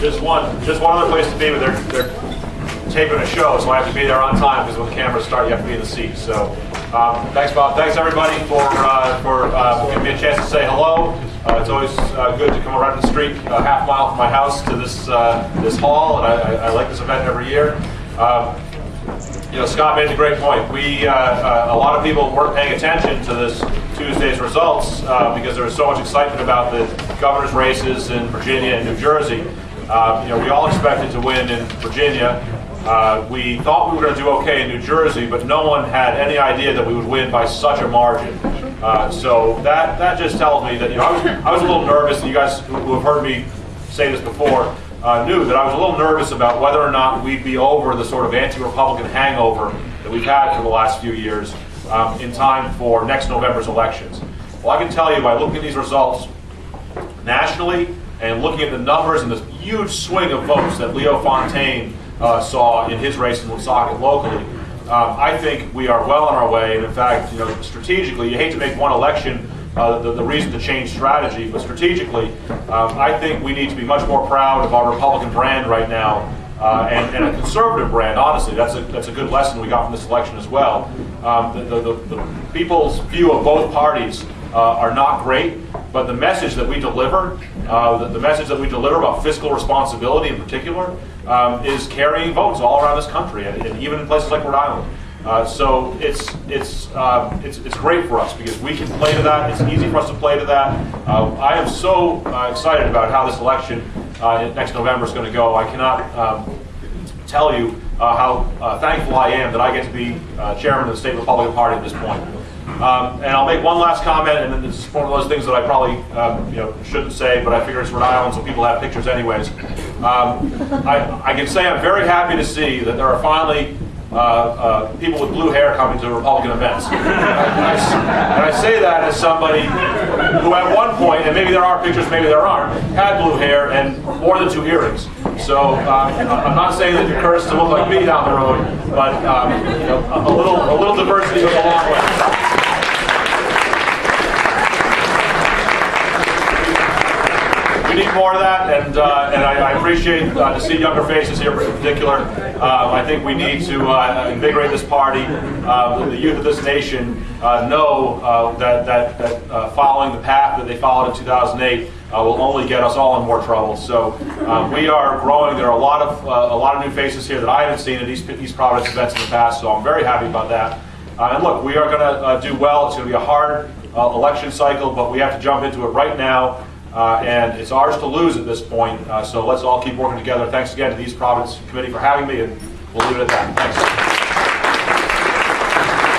just one other place to be, but they're taping a show, so I have to be there on time because when the cameras start, you have to be in the seat. So, thanks, Bob. Thanks everybody for giving me a chance to say hello. It's always good to come around the street a half mile from my house to this hall, and I like this event every year. Scott made a great point. A lot of people weren't paying attention to this Tuesday's results because there was so much excitement about the governor's races in Virginia and New Jersey. We all expected to win in Virginia. We thought we were going to do okay in New Jersey, but no one had any idea that we would win by such a margin. So that just tells me that I was a little nervous, and you guys who have heard me say this before knew that I was a little nervous about whether or not we'd be over the sort of anti-Republican hangover that we've had for the last few years in time for next November's elections. Well, I can tell you by looking at these results nationally and looking at the numbers and the huge swing of votes that Leo Fontaine saw in his race in Woonsocket locally, I think we are well on our way. And in fact, strategically, you hate to make one election the reason to change strategy, but strategically, I think we need to be much more proud of our Republican brand right now, and a conservative brand. Honestly, that's a good lesson we got from this election as well. The people's view of both parties are not great, but the message that we deliver, the message that we deliver about fiscal responsibility in particular, is carrying votes all around this country, and even in places like Rhode Island. So it's great for us because we can play to that. It's easy for us to play to that. I am so excited about how this election next November is going to go. I cannot tell you how thankful I am that I get to be chairman of the state Republican Party at this point. And I'll make one last comment, and then this is one of those things that I probably shouldn't say, but I figure it's Rhode Island, so people have pictures anyways. I can say I'm very happy to see that there are finally people with blue hair coming to Republican events. And I say that as somebody who at one point, and maybe there are pictures, maybe there aren't, had blue hair and more than 2 earrings. So I'm not saying that you're cursed to look like me down the road, but a little diversity goes a long way. We need more of that, and I appreciate to see younger faces here in particular. I think we need to invigorate this party. The youth of this nation know that following the path that they followed in 2008 will only get us all in more trouble. So we are growing. There are a lot of new faces here that I haven't seen at East Providence events in the past. So I'm very happy about that. And look, we are going to do well. It's going to be a hard election cycle, but we have to jump into it right now. And it's ours to lose at this point, so let's all keep working together. Thanks again to the East Providence Committee for having me, and we'll leave it at that. Thanks.